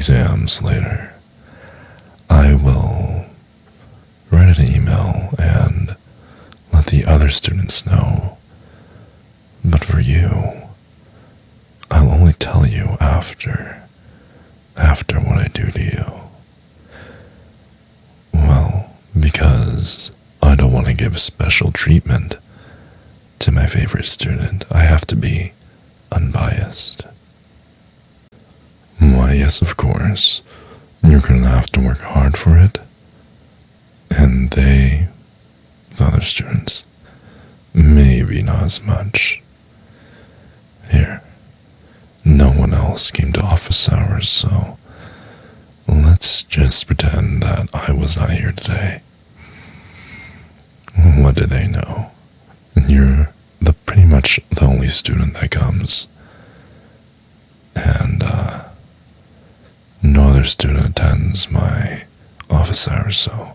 exams later, I will write an email and let the other students know. But for you, I'll only tell you after what I do to you. Well, because I don't want to give special treatment to my favorite student, I have to be unbiased. Why, yes, of course, you're gonna have to work hard for it, and the other students, maybe not as much. Here, no one else came to office hours, so let's just pretend that I was not here today. What do they know? You're pretty much the only student that comes, and no other student attends my office hours, so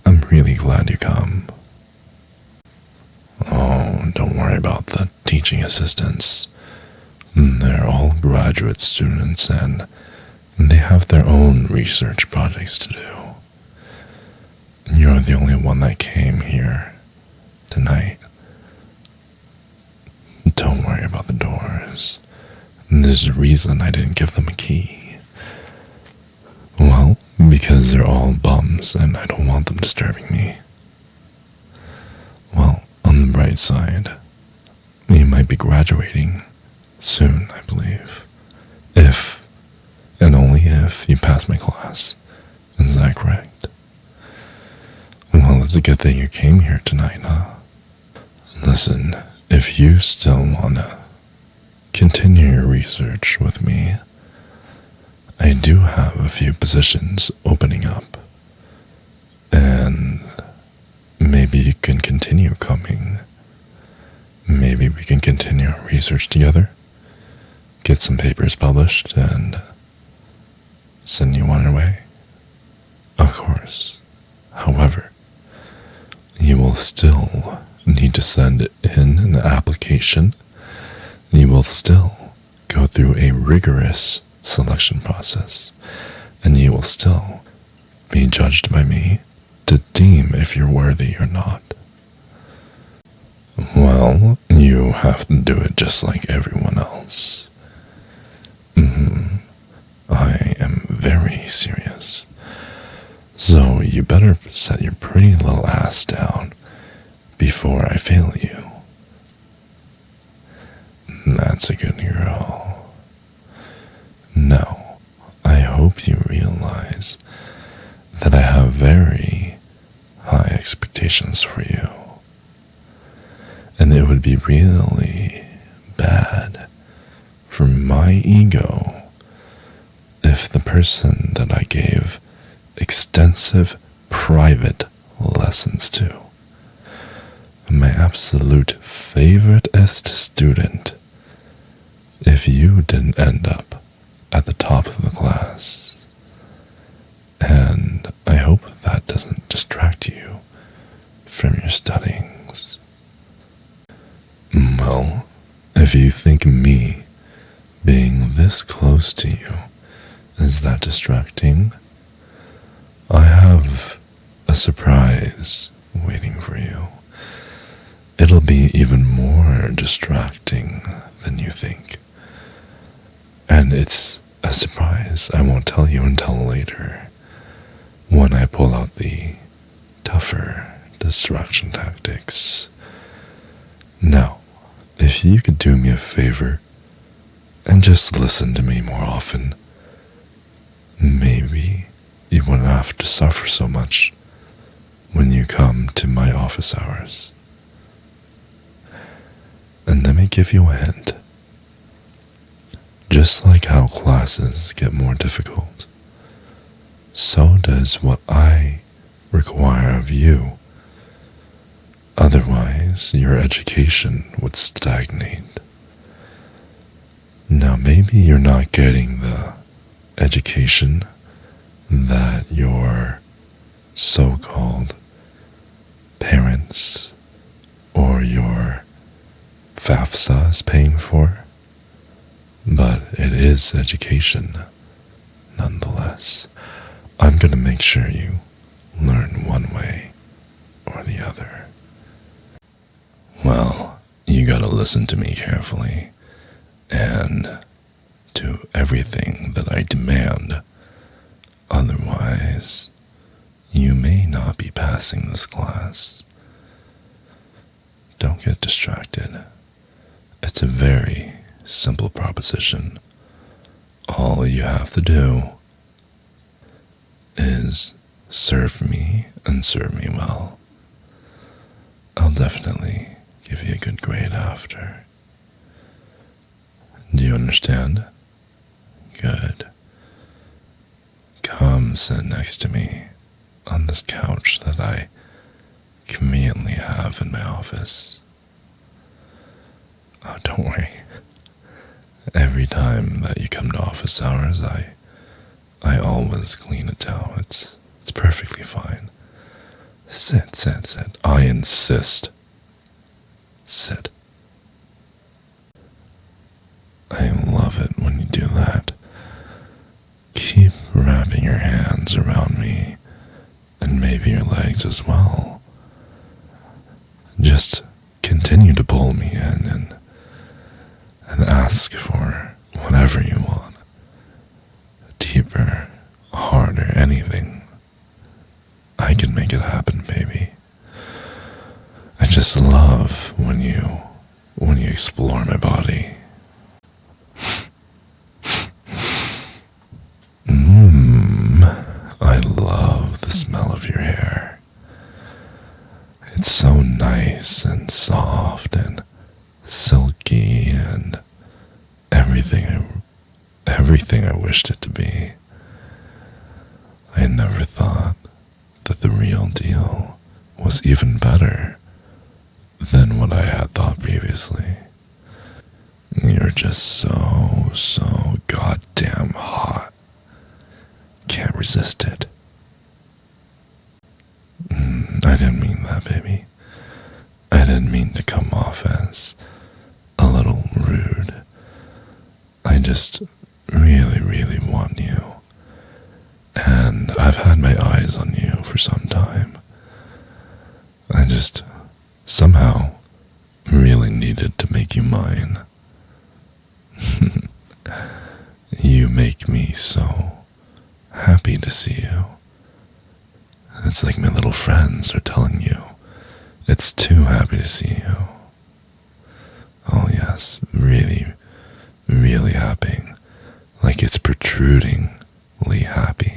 I'm really glad you come. Oh, don't worry about the teaching assistants. They're all graduate students, and they have their own research projects to do. You're the only one that came here tonight. Don't worry about the doors. There's a reason I didn't give them a key. Well, because they're all bums and I don't want them disturbing me. Well, on the bright side, you might be graduating soon, I believe. If, and only if, you pass my class. Is that correct? Well, it's a good thing you came here tonight, huh? Listen, if you still wanna continue your research with me, I do have a few positions opening up, and maybe you can continue coming. Maybe we can continue our research together, get some papers published, and send you on your way. Of course. However, you will still need to send in an application. You will still go through a rigorous selection process, and you will still be judged by me to deem if you're worthy or not. Well, you have to do it just like everyone else. I am very serious. So you better set your pretty little ass down before I fail you. That's a good girl. Now, I hope you realize that I have very high expectations for you. And it would be really bad for my ego if the person that I gave extensive private lessons to, my absolute favoriteest student, if you didn't end up at the top of the class. And I hope that doesn't distract you from your studyings. Well, if you think me being this close to you is that distracting, I have a surprise waiting for you. It'll be even more distracting than you think. And it's a surprise I won't tell you until later, when I pull out the tougher distraction tactics. Now, if you could do me a favor and just listen to me more often, maybe you wouldn't have to suffer so much when you come to my office hours. And let me give you a hint. Just like how classes get more difficult, so does what I require of you. Otherwise, your education would stagnate. Now, maybe you're not getting the education that your so-called parents or your FAFSA is paying for, but it is education nonetheless, I'm gonna make sure you learn one way or the other. Well, you gotta listen to me carefully and do everything that I demand. Otherwise, you may not be passing this class. Don't get distracted. It's a very simple proposition. All you have to do is serve me and serve me well. I'll definitely give you a good grade after. Do you understand? Good. Come sit next to me on this couch that I conveniently have in my office. Oh, don't worry. Every time that you come to office hours, I always clean it down. It's perfectly fine. Sit, sit, sit. I insist. Sit. I love it when you do that. Keep wrapping your hands around me, and maybe your legs as well. Just continue to pull me in and ask for whatever you want. Deeper, harder, anything. I can make it happen, baby. I just love when you explore my body. I love the smell of your hair. It's so nice and soft and silky and everything I wished it to be. I never thought that the real deal was even better than what I had thought previously. You're just so goddamn hot. Can't resist it. I didn't mean that, baby. I didn't mean to come off as a little rude. I just really want you. And I've had my eyes on you for some time. I just somehow really needed to make you mine. You make me so happy to see you. It's like my little friends are telling you it's too happy to see you. Oh yes, really happy. Like it's protrudingly happy.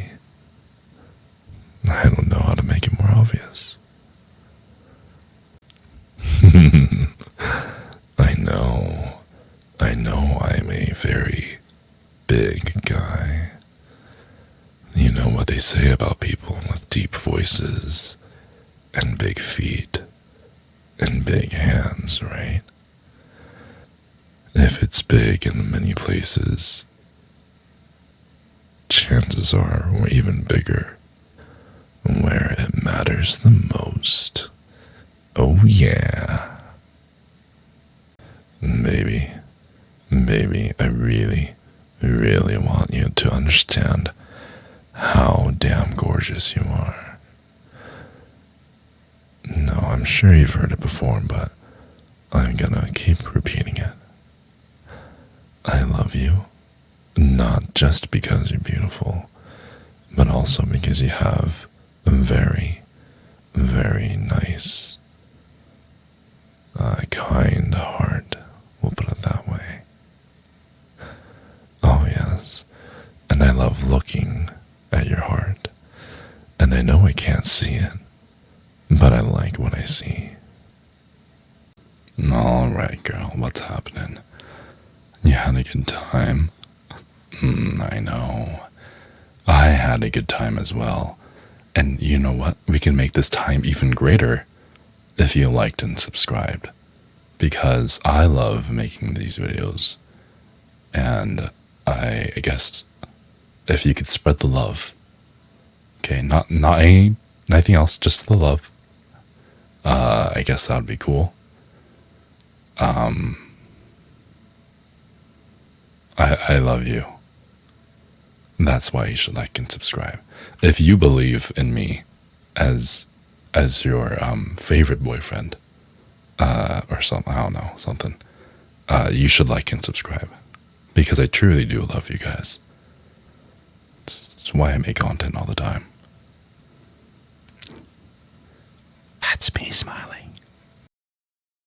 I don't know how to make it more obvious. I know I'm a very big guy. You know what they say about people with deep voices and big feet and big hands, right? If it's big in many places, chances are we're even bigger where it matters the most. Oh yeah. Baby, I really want you to understand how damn gorgeous you are. No, I'm sure you've heard it before, but I'm gonna keep repeating it. I love you, not just because you're beautiful, but also because you have a very nice, kind heart. We'll put it that way. Oh yes, and I love looking at your heart, and I know I can't see it, but I like what I see. Alright, girl, what's happening? You had a good time? I know. I had a good time as well. And you know what? We can make this time even greater if you liked and subscribed. Because I love making these videos. And I guess if you could spread the love. Okay, not anything else, just the love. I guess that would be cool. I love you. That's why you should like and subscribe. If you believe in me as your favorite boyfriend, or something, I don't know, something, you should like and subscribe, because I truly do love you guys. It's why I make content all the time. That's me smiling.